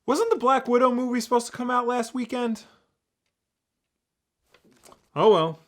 Wasn't the Black Widow movie supposed to come out last weekend? Oh well.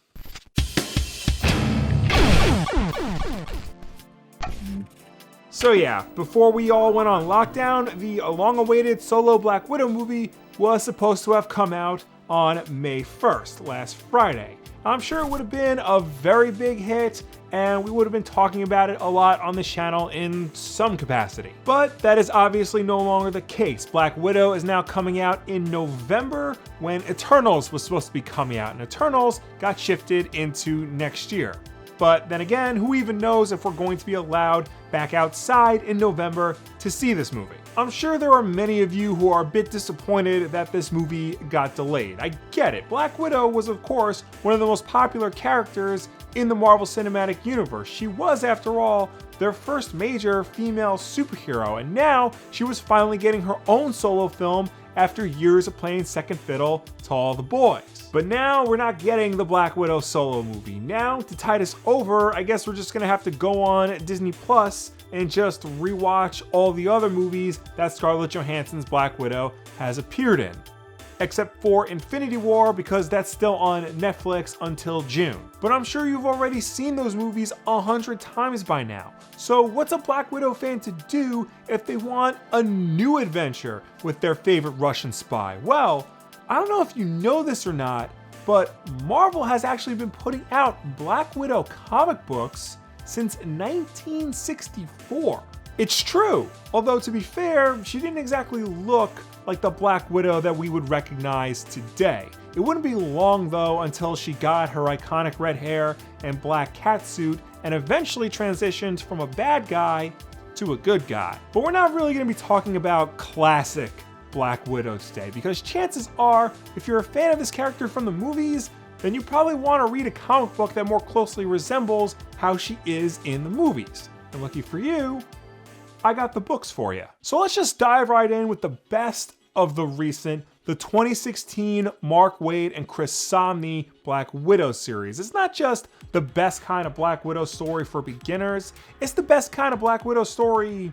So yeah, before we all went on lockdown, the long-awaited solo Black Widow movie was supposed to have come out on May 1st, last Friday. I'm sure it would have been a very big hit, and we would have been talking about it a lot on this channel in some capacity. But that is obviously no longer the case. Black Widow is now coming out in November when Eternals was supposed to be coming out, and Eternals got shifted into next year. But then again, who even knows if we're going to be allowed back outside in November to see this movie? I'm sure there are many of you who are a bit disappointed that this movie got delayed. I get it. Black Widow was, of course, one of the most popular characters in the Marvel Cinematic Universe. She was, after all, their first major female superhero, and now she was finally getting her own solo film after years of playing second fiddle to all the boys. But now we're not getting the Black Widow solo movie. Now, to tide us over, I guess we're just gonna have to go on Disney Plus and just rewatch all the other movies that Scarlett Johansson's Black Widow has appeared in. Except for Infinity War, because that's still on Netflix until June. But I'm sure you've already seen those movies 100 times by now. So what's a Black Widow fan to do if they want a new adventure with their favorite Russian spy? Well, I don't know if you know this or not, but Marvel has actually been putting out Black Widow comic books since 1964. It's true, although to be fair, she didn't exactly look like the Black Widow that we would recognize today. It wouldn't be long though until she got her iconic red hair and black catsuit and eventually transitioned from a bad guy to a good guy. But we're not really going to be talking about classic Black Widow today, because chances are, if you're a fan of this character from the movies, then you probably want to read a comic book that more closely resembles how she is in the movies. And lucky for you, I got the books for you. So let's just dive right in with the best of the recent, the 2016 Mark Waid and Chris Samnee Black Widow series. It's not just the best kind of Black Widow story for beginners, it's the best kind of Black Widow story,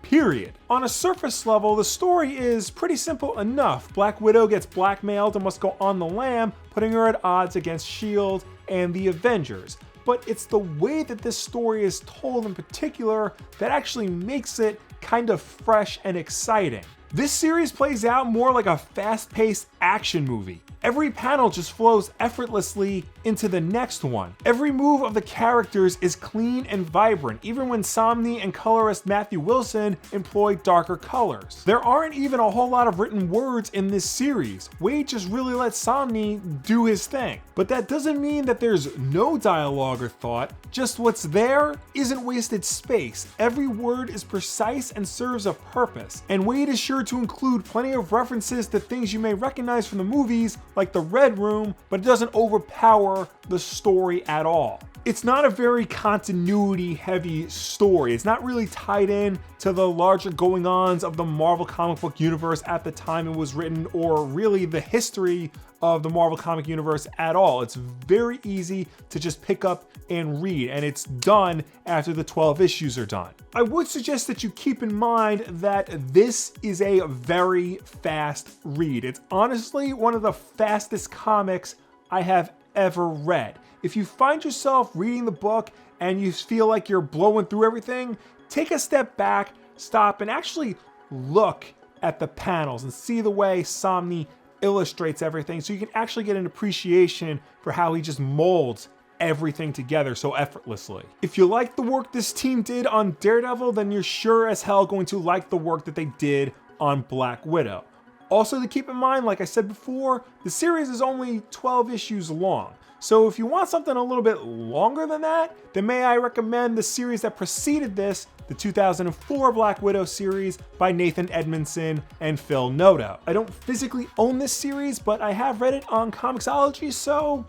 period. On a surface level, the story is pretty simple enough. Black Widow gets blackmailed and must go on the lam, putting her at odds against S.H.I.E.L.D. and the Avengers. But it's the way that this story is told in particular that actually makes it kind of fresh and exciting. This series plays out more like a fast-paced action movie. Every panel just flows effortlessly into the next one. Every move of the characters is clean and vibrant, even when Samnee and colorist Matthew Wilson employ darker colors. There aren't even a whole lot of written words in this series. Waid just really lets Samnee do his thing. But that doesn't mean that there's no dialogue or thought, just what's there isn't wasted space. Every word is precise and serves a purpose. And Waid is sure to include plenty of references to things you may recognize from the movies, like the Red Room, but it doesn't overpower the story at all. It's not a very continuity heavy story. It's not really tied in to the larger going-ons of the Marvel comic book universe at the time it was written, or really the history of the Marvel comic universe at all. It's very easy to just pick up and read, and it's done after the 12 issues are done. I would suggest that you keep in mind that this is a very fast read. It's honestly one of the fastest comics I have ever read. If you find yourself reading the book and you feel like you're blowing through everything, take a step back, stop, and actually look at the panels and see the way Samnee illustrates everything, so you can actually get an appreciation for how he just molds everything together so effortlessly. If you like the work this team did on Daredevil, then you're sure as hell going to like the work that they did on Black Widow. Also to keep in mind, like I said before, the series is only 12 issues long. So if you want something a little bit longer than that, then may I recommend the series that preceded this, the 2004 Black Widow series by Nathan Edmondson and Phil Noto. I don't physically own this series, but I have read it on Comixology, so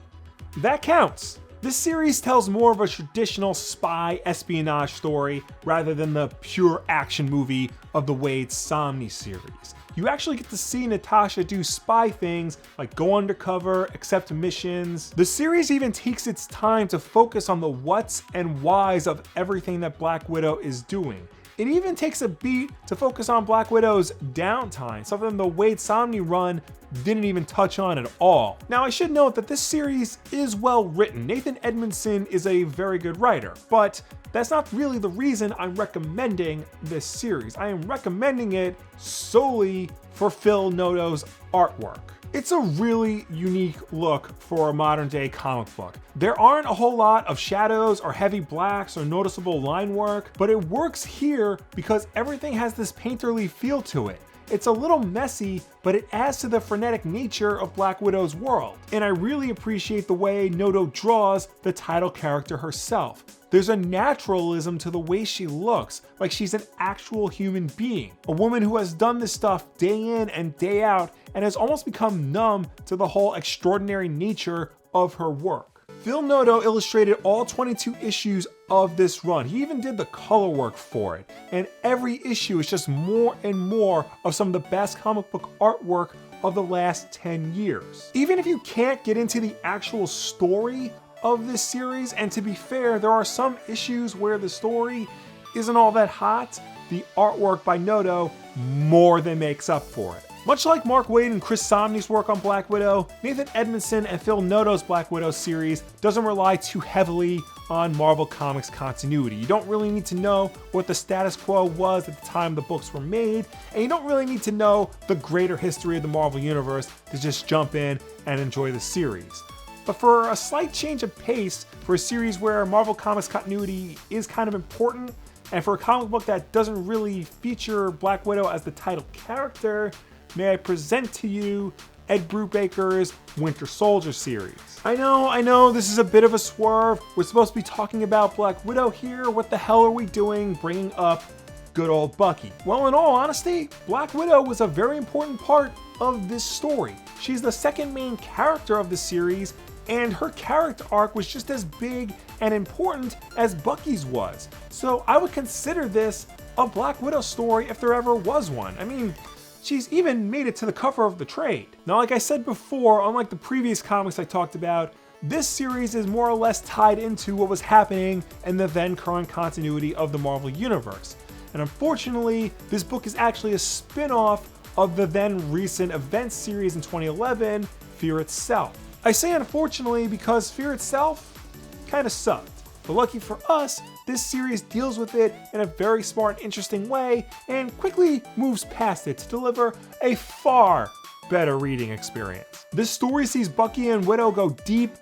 that counts. This series tells more of a traditional spy espionage story rather than the pure action movie of the Waid Samnee series. You actually get to see Natasha do spy things like go undercover, accept missions. The series even takes its time to focus on the whats and whys of everything that Black Widow is doing. It even takes a beat to focus on Black Widow's downtime, something the Wade Somney run didn't even touch on at all. Now I should note that this series is well written. Nathan Edmondson is a very good writer, but that's not really the reason I'm recommending this series. I am recommending it solely for Phil Noto's artwork. It's a really unique look for a modern day comic book. There aren't a whole lot of shadows or heavy blacks or noticeable line work, but it works here because everything has this painterly feel to it. It's a little messy, but it adds to the frenetic nature of Black Widow's world. And I really appreciate the way Noto draws the title character herself. There's a naturalism to the way she looks, like she's an actual human being. A woman who has done this stuff day in and day out and has almost become numb to the whole extraordinary nature of her work. Phil Noto illustrated all 22 issues of this run. He even did the color work for it. And every issue is just more and more of some of the best comic book artwork of the last 10 years. Even if you can't get into the actual story of this series, and to be fair, there are some issues where the story isn't all that hot, the artwork by Noto more than makes up for it. Much like Mark Waid and Chris Samnee's work on Black Widow, Nathan Edmondson and Phil Noto's Black Widow series doesn't rely too heavily on Marvel Comics continuity. You don't really need to know what the status quo was at the time the books were made, and you don't really need to know the greater history of the Marvel Universe to just jump in and enjoy the series. But for a slight change of pace, for a series where Marvel Comics continuity is kind of important, and for a comic book that doesn't really feature Black Widow as the title character, may I present to you Ed Brubaker's Winter Soldier series. I know, this is a bit of a swerve. We're supposed to be talking about Black Widow here. What the hell are we doing bringing up good old Bucky? Well, in all honesty, Black Widow was a very important part of this story. She's the second main character of the series, and her character arc was just as big and important as Bucky's was. So I would consider this a Black Widow story if there ever was one. I mean, she's even made it to the cover of the trade. Now, like I said before, unlike the previous comics I talked about, this series is more or less tied into what was happening in the then current continuity of the Marvel Universe. And unfortunately, this book is actually a spin-off of the then recent event series in 2011, Fear Itself. I say unfortunately because Fear Itself kind of sucked. But lucky for us, this series deals with it in a very smart and interesting way and quickly moves past it to deliver a far better reading experience. This story sees Bucky and Widow go deep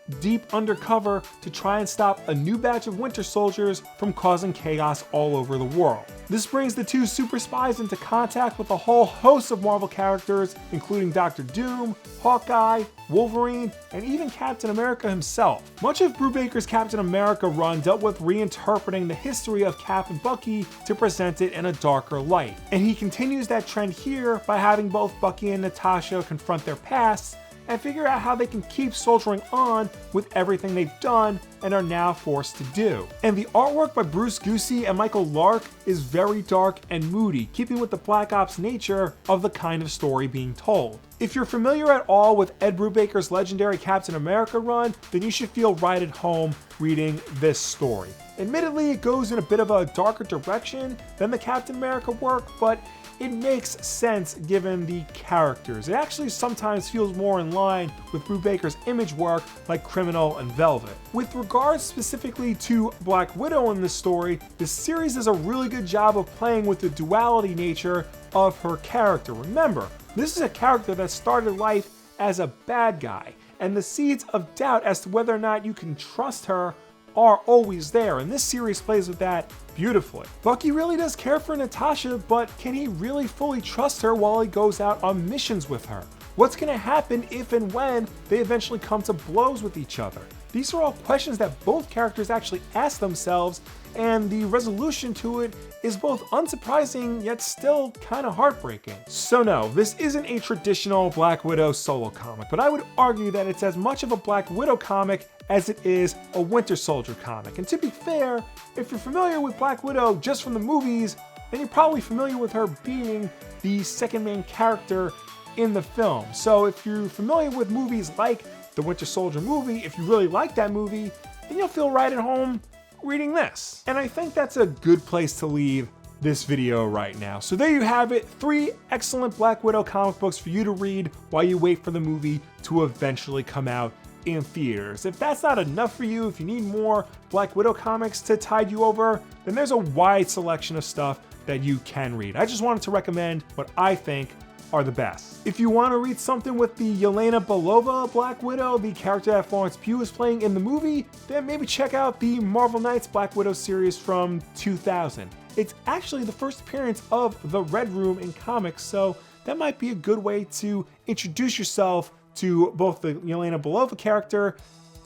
undercover to try and stop a new batch of Winter Soldiers from causing chaos all over the world. This brings the two super spies into contact with a whole host of Marvel characters, including Doctor Doom, Hawkeye, Wolverine, and even Captain America himself. Much of Brubaker's Captain America run dealt with reinterpreting the history of Cap and Bucky to present it in a darker light. And he continues that trend here by having both Bucky and Natasha confront their pasts and figure out how they can keep soldiering on with everything they've done and are now forced to do. And the artwork by Bruce Goosey and Michael Lark is very dark and moody, keeping with the Black Ops nature of the kind of story being told. If you're familiar at all with Ed Brubaker's legendary Captain America run, then you should feel right at home reading this story. Admittedly, it goes in a bit of a darker direction than the Captain America work, but it makes sense given the characters. It actually sometimes feels more in line with Brubaker's Image work like Criminal and Velvet. With regards specifically to Black Widow in this story, this series does a really good job of playing with the duality nature of her character. Remember, this is a character that started life as a bad guy, and the seeds of doubt as to whether or not you can trust her are always there, and this series plays with that beautifully. Bucky really does care for Natasha, but can he really fully trust her while he goes out on missions with her? What's going to happen if and when they eventually come to blows with each other? These are all questions that both characters actually ask themselves, and the resolution to it is both unsurprising yet still kind of heartbreaking. So no, this isn't a traditional Black Widow solo comic, but I would argue that it's as much of a Black Widow comic as it is a Winter Soldier comic. And to be fair, if you're familiar with Black Widow just from the movies, then you're probably familiar with her being the second main character in the film. So if you're familiar with movies like the Winter Soldier movie, if you really like that movie, then you'll feel right at home reading this. And I think that's a good place to leave this video right now. So there you have it, 3 excellent Black Widow comic books for you to read while you wait for the movie to eventually come out in theaters. If that's not enough for you, if you need more Black Widow comics to tide you over, then there's a wide selection of stuff that you can read. I just wanted to recommend what I think are the best. If you want to read something with the Yelena Belova Black Widow, the character that Florence Pugh is playing in the movie, then maybe check out the Marvel Knights Black Widow series from 2000. It's actually the first appearance of the Red Room in comics, so that might be a good way to introduce yourself to both the Yelena Belova character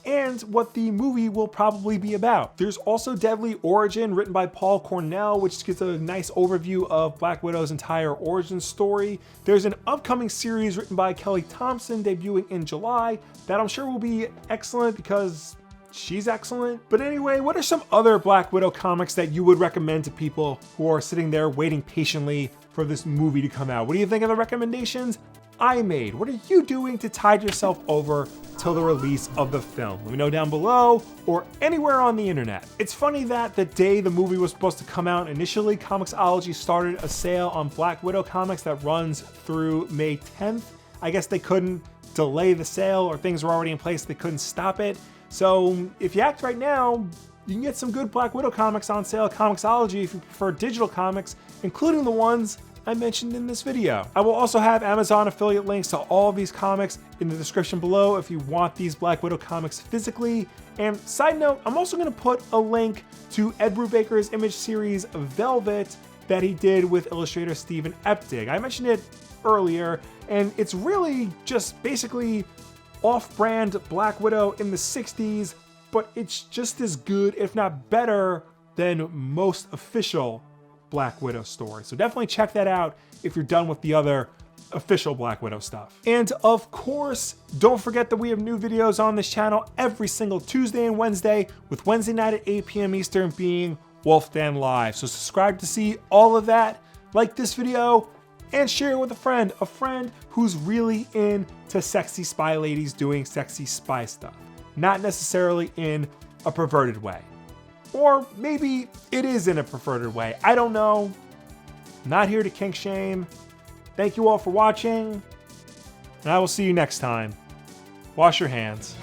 and what the movie will probably be about. There's also Deadly Origin, written by Paul Cornell, which gives a nice overview of Black Widow's entire origin story. There's an upcoming series written by Kelly Thompson debuting in July that I'm sure will be excellent because she's excellent. But anyway, what are some other Black Widow comics that you would recommend to people who are sitting there waiting patiently for this movie to come out? What do you think of the recommendations I made? What are you doing to tide yourself over till the release of the film? Let me know down below or anywhere on the internet. It's funny that the day the movie was supposed to come out, initially Comixology started a sale on Black Widow comics that runs through May 10th. I guess they couldn't delay the sale, or things were already in place, they couldn't stop it. So if you act right now, you can get some good Black Widow comics on sale at Comixology if you prefer digital comics, including the ones I mentioned in this video. I will also have Amazon affiliate links to all of these comics in the description below if you want these Black Widow comics physically. And side note, I'm also going to put a link to Ed Brubaker's image series Velvet that he did with illustrator Stephen Epting. I mentioned it earlier, and it's really just basically off-brand Black Widow in the 60s, but it's just as good, if not better, than most official Black Widow story. So definitely check that out if you're done with the other official Black Widow stuff. And of course, don't forget that we have new videos on this channel every single Tuesday and Wednesday, with Wednesday night at 8 p.m. Eastern being Wulff Dan Live. So subscribe to see all of that, like this video, and share it with a friend who's really into sexy spy ladies doing sexy spy stuff. Not necessarily in a perverted way. Or maybe it is in a perverted way. I don't know. Not here to kink shame. Thank you all for watching, and I will see you next time. Wash your hands.